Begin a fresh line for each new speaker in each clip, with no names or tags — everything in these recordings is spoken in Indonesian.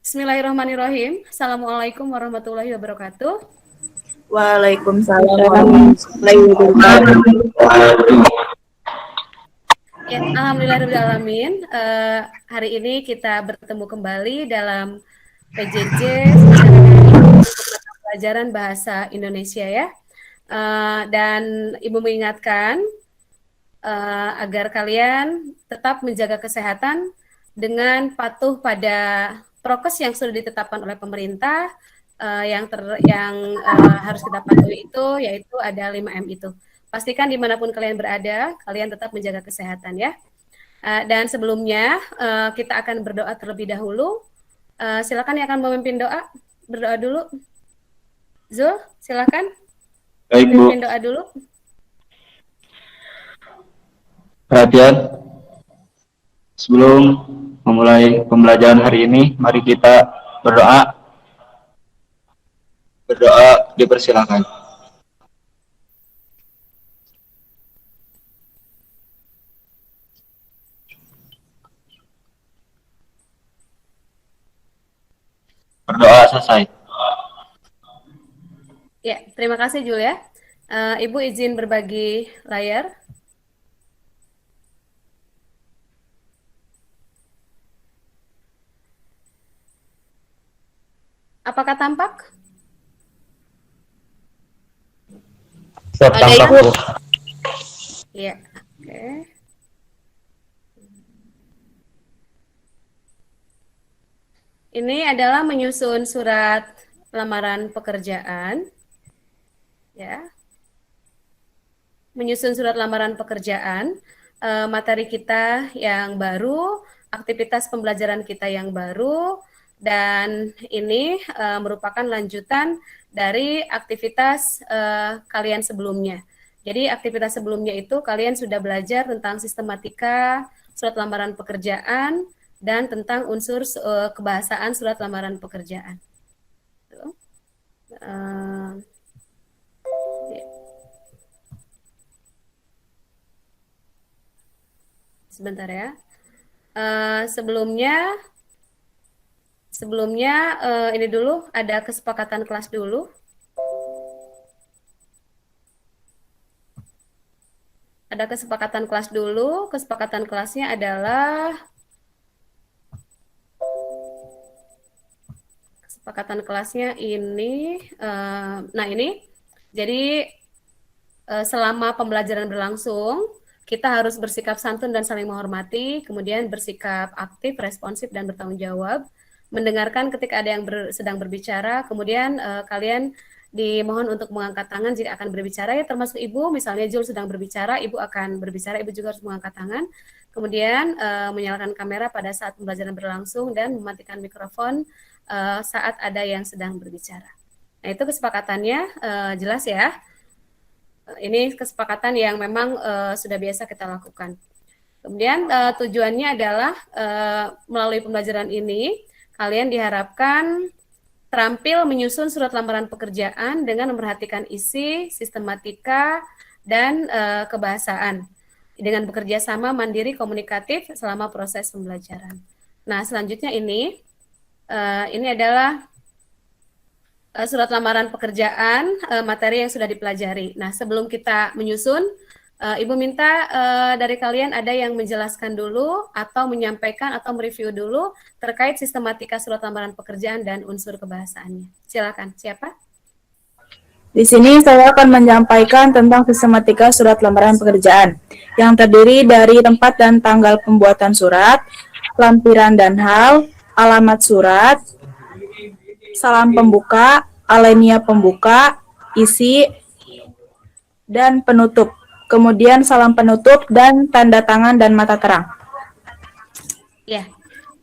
Bismillahirrahmanirrahim. Assalamualaikum warahmatullahi wabarakatuh.
Waalaikumsalam warahmatullahi wabarakatuh.
Ya, alhamdulillahirrahmanirrahim. Hari ini kita bertemu kembali dalam PJJ secara pelajaran bahasa Indonesia ya. Dan Ibu mengingatkan agar kalian tetap menjaga kesehatan dengan patuh pada prokes yang sudah ditetapkan oleh pemerintah. Yang harus kita patuhi itu yaitu ada 5M itu. Pastikan dimanapun kalian berada, kalian tetap menjaga kesehatan ya. Dan sebelumnya kita akan berdoa terlebih dahulu. Silakan yang akan memimpin doa, berdoa dulu. Zul, silakan.
Baik, Bu.
Memimpin doa dulu.
Perhatian, sebelum memulai pembelajaran hari ini, mari kita berdoa. Berdoa dipersilakan. Berdoa selesai.
Ya, terima kasih Julia. Ibu izin berbagi layar. Apakah tampak?
Tampak, Bu.
Iya, oke. Ini adalah menyusun surat lamaran pekerjaan. Ya. Menyusun surat lamaran pekerjaan, materi kita yang baru, aktivitas pembelajaran kita yang baru, dan ini merupakan lanjutan dari aktivitas kalian sebelumnya. Jadi aktivitas sebelumnya itu kalian sudah belajar tentang sistematika surat lamaran pekerjaan dan tentang unsur kebahasaan surat lamaran pekerjaan. Sebentar ya. Sebelumnya ini dulu ada kesepakatan kelas dulu. Ada kesepakatan kelas dulu. Kesepakatan kelasnya adalah kesepakatan kelasnya ini. Nah ini, jadi selama pembelajaran berlangsung, kita harus bersikap santun dan saling menghormati, kemudian bersikap aktif, responsif, dan bertanggung jawab, mendengarkan ketika ada yang sedang berbicara, kemudian kalian dimohon untuk mengangkat tangan jika akan berbicara, ya termasuk Ibu, misalnya Jul sedang berbicara, Ibu akan berbicara, Ibu juga harus mengangkat tangan, kemudian menyalakan kamera pada saat pembelajaran berlangsung, dan mematikan mikrofon saat ada yang sedang berbicara. Nah itu kesepakatannya, jelas ya. Ini kesepakatan yang memang sudah biasa kita lakukan. Kemudian tujuannya adalah melalui pembelajaran ini, kalian diharapkan terampil menyusun surat lamaran pekerjaan dengan memperhatikan isi, sistematika, dan kebahasaan dengan bekerja sama mandiri komunikatif selama proses pembelajaran. Nah, selanjutnya ini adalah surat lamaran pekerjaan, materi yang sudah dipelajari. Nah, sebelum kita menyusun, Ibu minta dari kalian ada yang menjelaskan dulu atau menyampaikan atau mereview dulu terkait sistematika surat lamaran pekerjaan dan unsur kebahasaannya. Silakan, siapa?
Di sini saya akan menyampaikan tentang sistematika surat lamaran pekerjaan yang terdiri dari tempat dan tanggal pembuatan surat, lampiran dan hal, alamat surat, salam pembuka, alinea pembuka, isi, dan penutup. Kemudian salam penutup dan tanda tangan dan mata terang.
Ya,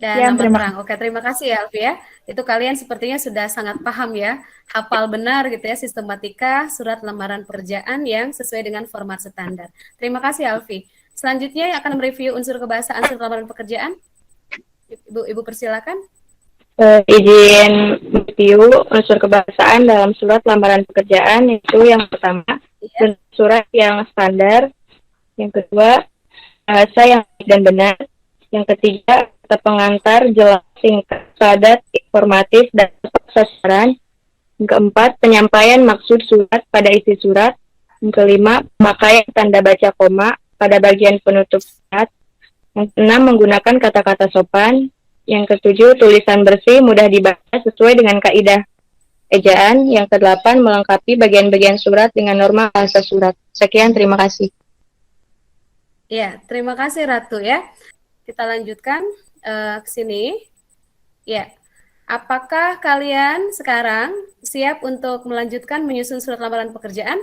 dan nama terang. Oke, terima kasih ya Alfi ya. Itu kalian sepertinya sudah sangat paham ya, hafal benar gitu ya sistematika surat lamaran pekerjaan yang sesuai dengan format standar. Terima kasih Alfi. Selanjutnya yang akan mereview unsur kebahasaan surat lamaran pekerjaan. Ibu persilakan.
Izin review unsur kebahasaan dalam surat lamaran pekerjaan, itu yang pertama surat yang standar, yang kedua bahasa yang dan benar, yang ketiga kata pengantar jelas, singkat, padat, informatif, dan tepat sasaran. Yang keempat, penyampaian maksud surat pada isi surat. Yang kelima, pemakaian tanda baca koma pada bagian penutup surat. Yang keenam, menggunakan kata-kata sopan. Yang ketujuh, tulisan bersih, mudah dibaca sesuai dengan kaidah ejaan. Yang kedelapan, melengkapi bagian-bagian surat dengan norma bahasa surat. Sekian, terima kasih.
Ya, terima kasih Ratu ya. Kita lanjutkan ke sini. Ya, apakah kalian sekarang siap untuk melanjutkan menyusun surat lamaran pekerjaan?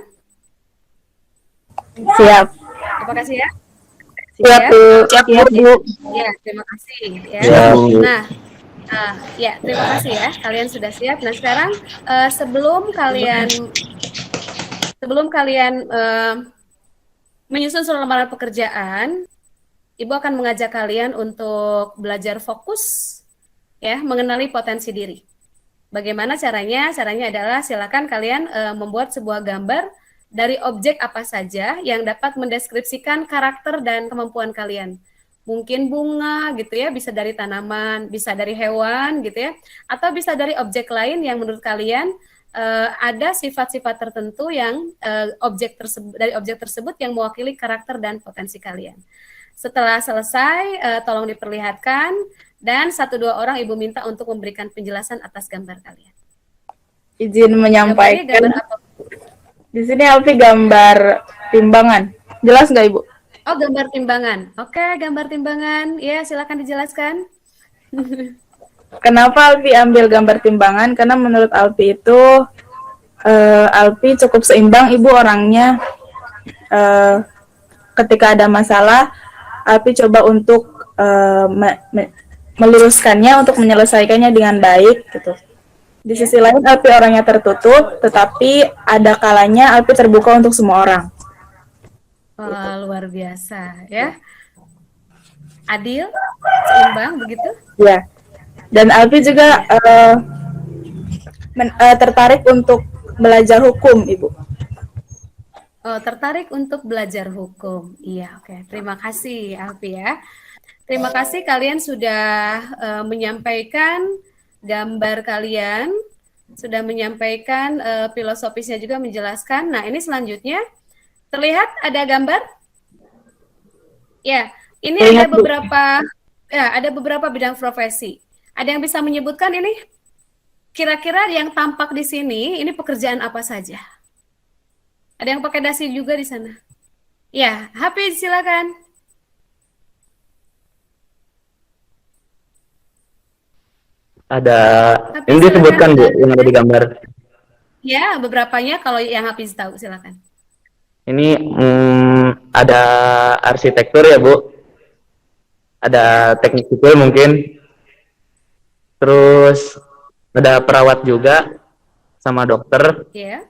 Siap.
Apakah siap?
Siap, Bu. Siap, Bu.
Ya, terima kasih ya.
Siap, Bu.
Nah, ya, terima kasih ya. Kalian sudah siap. Nah, sekarang sebelum kalian menyusun surat lamaran pekerjaan, Ibu akan mengajak kalian untuk belajar fokus ya, mengenali potensi diri. Bagaimana caranya? Caranya adalah silakan kalian membuat sebuah gambar dari objek apa saja yang dapat mendeskripsikan karakter dan kemampuan kalian. Mungkin bunga gitu ya, bisa dari tanaman, bisa dari hewan gitu ya, atau bisa dari objek lain yang menurut kalian ada sifat-sifat tertentu yang dari objek tersebut yang mewakili karakter dan potensi kalian. Setelah selesai, tolong diperlihatkan, dan 1-2 orang Ibu minta untuk memberikan penjelasan atas gambar kalian.
Izin menyampaikan.
Gambar apa?
Di sini Alfi gambar timbangan. Jelas nggak, Ibu?
Oh, gambar timbangan. Oke, gambar timbangan. Ya, silakan dijelaskan.
Kenapa Alfi ambil gambar timbangan? Karena menurut Alfi itu Alfi cukup seimbang, Ibu orangnya. Ketika ada masalah, Alfi coba untuk meluruskannya, untuk menyelesaikannya dengan baik gitu. Di sisi lain Alfi orangnya tertutup, tetapi ada kalanya Alfi terbuka untuk semua orang.
Wah, luar biasa ya. Adil, seimbang begitu?
Ya. Dan Alfi juga tertarik untuk belajar hukum, Ibu.
Oh, tertarik untuk belajar hukum. Iya, oke. Terima kasih, Alfi ya. Terima kasih kalian sudah menyampaikan gambar kalian, sudah menyampaikan filosofisnya juga menjelaskan. Nah, ini selanjutnya terlihat ada gambar? Ya, ini
Terlihat,
ada beberapa bidang profesi. Ada yang bisa menyebutkan ini? Kira-kira yang tampak di sini, ini pekerjaan apa saja? Ada yang pakai dasi juga di sana? Ya, Hafiz silakan.
Ada,
Hafiz,
ini disebutkan Bu,
silakan.
yang ada di gambar.
Ya, beberapanya kalau yang Hafiz tahu silakan.
Ini ada arsitektur ya Bu, ada teknik sipil mungkin, terus ada perawat juga, sama dokter,
Ya,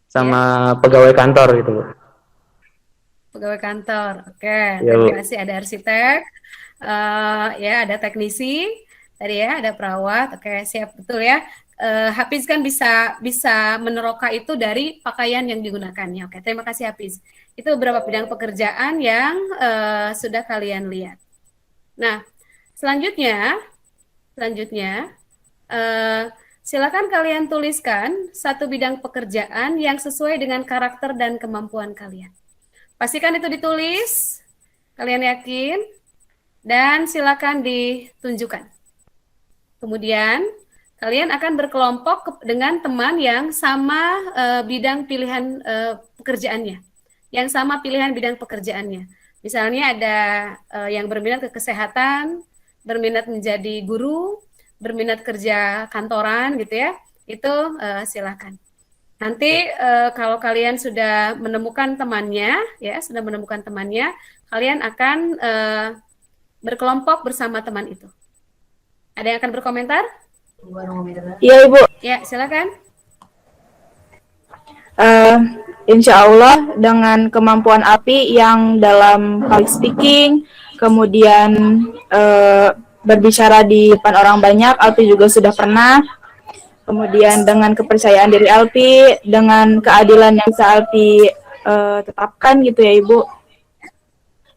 sama pegawai kantor gitu Bu.
pegawai kantor. Oke,
Ya,
terima
Bu.
kasih. Ada arsitek, ya ada teknisi, tadi ya ada perawat. Oke, siap betul ya. Hafiz kan bisa meneroka itu dari pakaian yang digunakannya. Oke, terima kasih Hafiz. Itu beberapa bidang pekerjaan yang sudah kalian lihat. Nah, selanjutnya silakan kalian tuliskan satu bidang pekerjaan yang sesuai dengan karakter dan kemampuan kalian. Pastikan itu ditulis, kalian yakin, dan silakan ditunjukkan. Kemudian kalian akan berkelompok dengan teman yang sama bidang pilihan pekerjaannya, yang sama pilihan bidang pekerjaannya. Misalnya ada yang berminat ke kesehatan, berminat menjadi guru, berminat kerja kantoran gitu ya, itu silakan. Nanti kalau kalian sudah menemukan temannya, kalian akan berkelompok bersama teman itu. Ada yang akan berkomentar?
Iya, Ibu.
Ya, silakan.
Insya Allah dengan kemampuan Alfi yang dalam public speaking, kemudian berbicara di depan orang banyak, Alfi juga sudah pernah. Kemudian dengan kepercayaan diri Alfi, dengan keadilan yang bisa Alfi tetapkan gitu ya Ibu.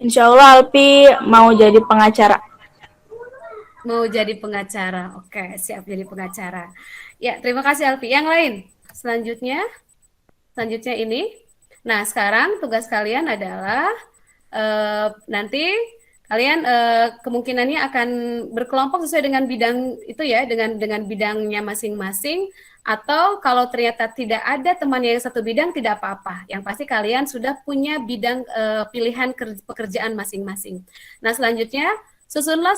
Insya Allah Alfi mau jadi pengacara.
Mau jadi pengacara. Oke, siap jadi pengacara. Ya, terima kasih Alfi. Yang lain? Selanjutnya ini. Nah, sekarang tugas kalian adalah nanti kalian kemungkinannya akan berkelompok sesuai dengan bidang itu ya, dengan bidangnya masing-masing. Atau kalau ternyata tidak ada temannya yang satu bidang, tidak apa-apa. Yang pasti kalian sudah punya bidang pilihan pekerjaan masing-masing. Nah, selanjutnya susunlah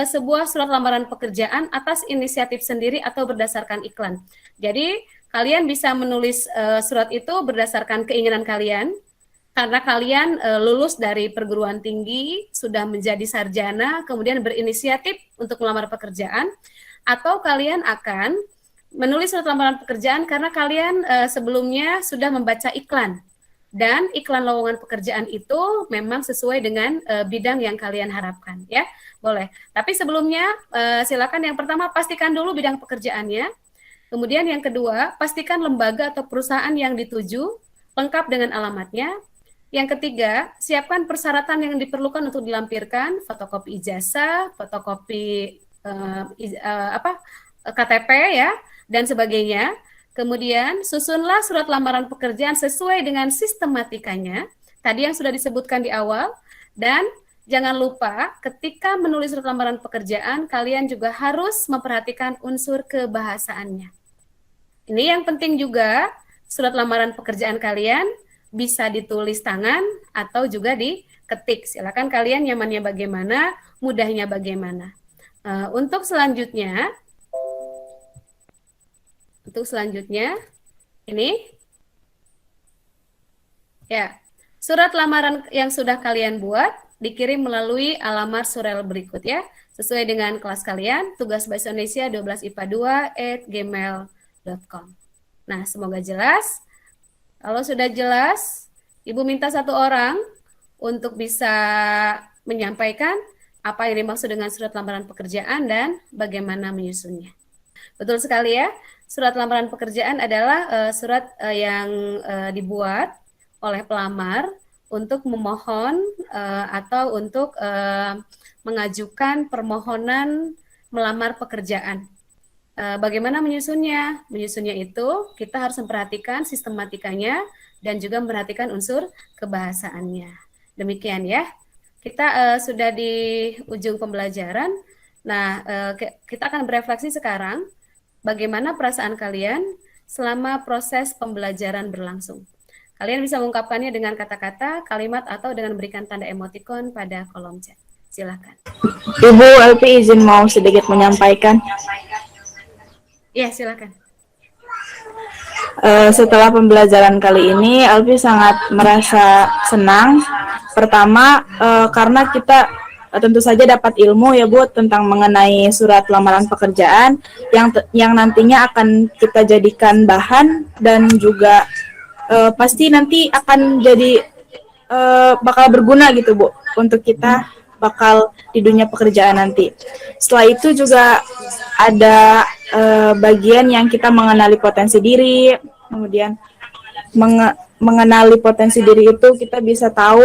sebuah surat lamaran pekerjaan atas inisiatif sendiri atau berdasarkan iklan. Jadi kalian bisa menulis surat itu berdasarkan keinginan kalian, karena kalian lulus dari perguruan tinggi, sudah menjadi sarjana, kemudian berinisiatif untuk melamar pekerjaan, atau kalian akan menulis surat lamaran pekerjaan karena kalian sebelumnya sudah membaca iklan. Dan iklan lowongan pekerjaan itu memang sesuai dengan bidang yang kalian harapkan, ya. Boleh. Tapi sebelumnya silakan yang pertama pastikan dulu bidang pekerjaannya. Kemudian yang kedua, pastikan lembaga atau perusahaan yang dituju lengkap dengan alamatnya. Yang ketiga, siapkan persyaratan yang diperlukan untuk dilampirkan, fotokopi ijazah, fotokopi KTP ya, dan sebagainya. Kemudian susunlah surat lamaran pekerjaan sesuai dengan sistematikanya, tadi yang sudah disebutkan di awal, dan jangan lupa ketika menulis surat lamaran pekerjaan, kalian juga harus memperhatikan unsur kebahasaannya. Ini yang penting juga, surat lamaran pekerjaan kalian bisa ditulis tangan atau juga diketik. Silakan kalian nyamannya bagaimana, mudahnya bagaimana. Untuk selanjutnya ini ya, surat lamaran yang sudah kalian buat dikirim melalui alamat surel berikut ya, sesuai dengan kelas kalian, tugas bahasa Indonesia 12IPA2@gmail.com. Nah, semoga jelas. Kalau sudah jelas, Ibu minta satu orang untuk bisa menyampaikan apa yang dimaksud dengan surat lamaran pekerjaan dan bagaimana menyusunnya. Betul sekali ya, surat lamaran pekerjaan adalah surat yang dibuat oleh pelamar untuk memohon atau untuk mengajukan permohonan melamar pekerjaan. Bagaimana menyusunnya? Menyusunnya itu kita harus memperhatikan sistematikanya dan juga memperhatikan unsur kebahasaannya. Demikian ya. Kita sudah di ujung pembelajaran. Nah, kita akan berefleksi sekarang bagaimana perasaan kalian selama proses pembelajaran berlangsung. Kalian bisa mengungkapkannya dengan kata-kata, kalimat, atau dengan memberikan tanda emoticon pada kolom chat. Silakan.
Ibu Elvi izin mau sedikit menyampaikan.
Ya, silakan.
Setelah pembelajaran kali ini, Elvi sangat merasa senang. Pertama, karena kita tentu saja dapat ilmu ya Bu tentang mengenai surat lamaran pekerjaan yang nantinya akan kita jadikan bahan dan juga pasti nanti akan jadi bakal berguna gitu Bu untuk kita bakal di dunia pekerjaan nanti. Setelah itu juga ada bagian yang kita mengenali potensi diri, kemudian mengenali potensi diri itu kita bisa tahu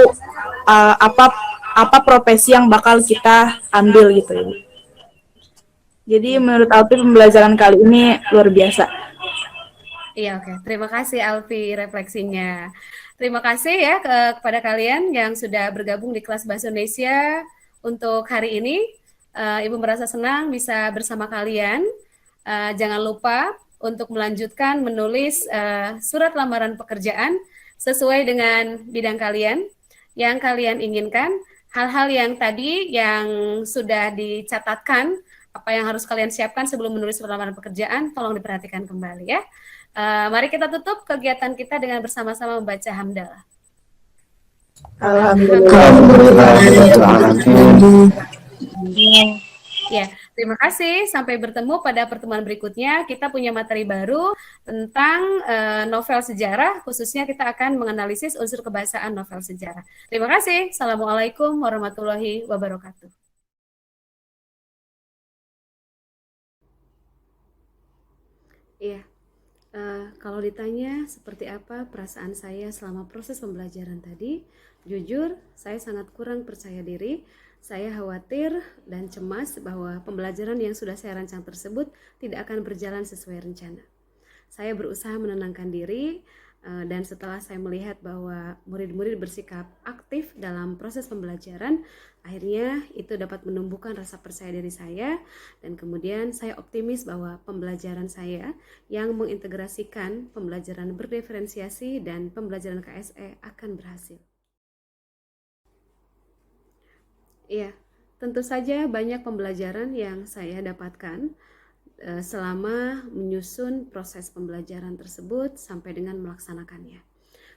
apa profesi yang bakal kita ambil gitu ya. Jadi menurut Alfi pembelajaran kali ini luar biasa.
Iya, oke. Terima kasih Alfi refleksinya. Terima kasih ya kepada kalian yang sudah bergabung di kelas Bahasa Indonesia untuk hari ini. Ibu merasa senang bisa bersama kalian. Jangan lupa untuk melanjutkan menulis surat lamaran pekerjaan sesuai dengan bidang kalian yang kalian inginkan. Hal-hal yang tadi yang sudah dicatatkan, apa yang harus kalian siapkan sebelum menulis surat lamaran pekerjaan, tolong diperhatikan kembali ya. Mari kita tutup kegiatan kita dengan bersama-sama membaca hamdalah. Ya, terima kasih. Sampai bertemu pada pertemuan berikutnya. Kita punya materi baru tentang novel sejarah. Khususnya kita akan menganalisis unsur kebahasaan novel sejarah. Terima kasih. Assalamualaikum warahmatullahi wabarakatuh. Iya. Kalau ditanya seperti apa perasaan saya selama proses pembelajaran tadi, jujur saya sangat kurang percaya diri. Saya khawatir dan cemas bahwa pembelajaran yang sudah saya rancang tersebut tidak akan berjalan sesuai rencana. Saya berusaha menenangkan diri, dan setelah saya melihat bahwa murid-murid bersikap aktif dalam proses pembelajaran, akhirnya itu dapat menumbuhkan rasa percaya diri saya, dan kemudian saya optimis bahwa pembelajaran saya yang mengintegrasikan pembelajaran berdiferensiasi dan pembelajaran KSE akan berhasil. Iya, tentu saja banyak pembelajaran yang saya dapatkan selama menyusun proses pembelajaran tersebut sampai dengan melaksanakannya.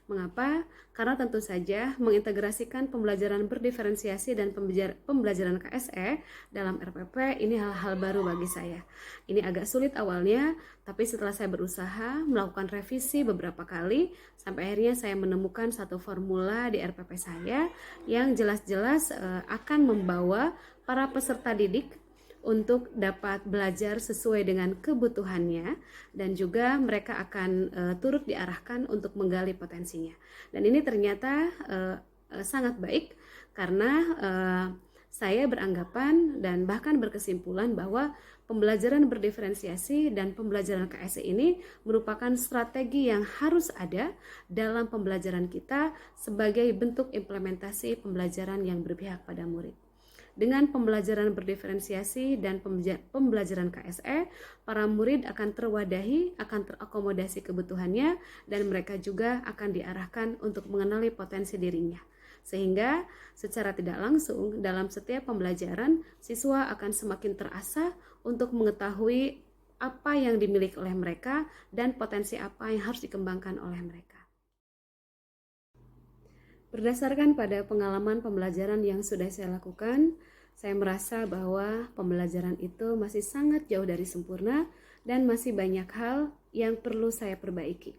Mengapa? Karena tentu saja mengintegrasikan pembelajaran berdiferensiasi dan pembelajaran KSE dalam RPP ini hal-hal baru bagi saya. Ini agak sulit awalnya, tapi setelah saya berusaha melakukan revisi beberapa kali, sampai akhirnya saya menemukan satu formula di RPP saya yang jelas-jelas akan membawa para peserta didik untuk dapat belajar sesuai dengan kebutuhannya, dan juga mereka akan turut diarahkan untuk menggali potensinya. Dan ini ternyata sangat baik karena saya beranggapan dan bahkan berkesimpulan bahwa pembelajaran berdiferensiasi dan pembelajaran KSE ini merupakan strategi yang harus ada dalam pembelajaran kita sebagai bentuk implementasi pembelajaran yang berpihak pada murid. Dengan pembelajaran berdiferensiasi dan pembelajaran KSE, para murid akan terwadahi, akan terakomodasi kebutuhannya, dan mereka juga akan diarahkan untuk mengenali potensi dirinya. Sehingga secara tidak langsung dalam setiap pembelajaran, siswa akan semakin terasah untuk mengetahui apa yang dimiliki oleh mereka dan potensi apa yang harus dikembangkan oleh mereka. Berdasarkan pada pengalaman pembelajaran yang sudah saya lakukan, saya merasa bahwa pembelajaran itu masih sangat jauh dari sempurna dan masih banyak hal yang perlu saya perbaiki.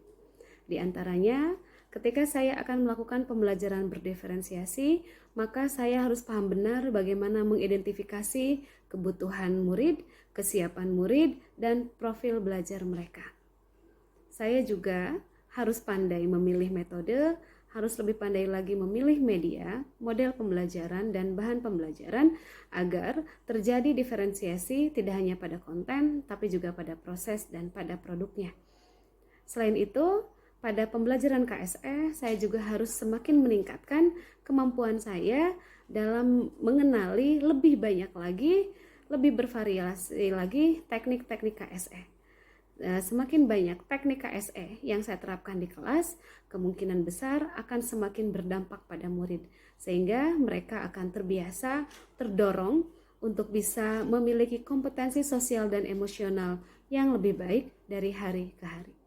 Di antaranya, ketika saya akan melakukan pembelajaran berdiferensiasi, maka saya harus paham benar bagaimana mengidentifikasi kebutuhan murid, kesiapan murid, dan profil belajar mereka. Saya juga harus pandai memilih metode, harus lebih pandai lagi memilih media, model pembelajaran, dan bahan pembelajaran agar terjadi diferensiasi tidak hanya pada konten, tapi juga pada proses dan pada produknya. Selain itu, pada pembelajaran KSE, saya juga harus semakin meningkatkan kemampuan saya dalam mengenali lebih banyak lagi, lebih bervariasi lagi teknik-teknik KSE. Semakin banyak teknik KSE yang saya terapkan di kelas, kemungkinan besar akan semakin berdampak pada murid, sehingga mereka akan terbiasa, terdorong untuk bisa memiliki kompetensi sosial dan emosional yang lebih baik dari hari ke hari.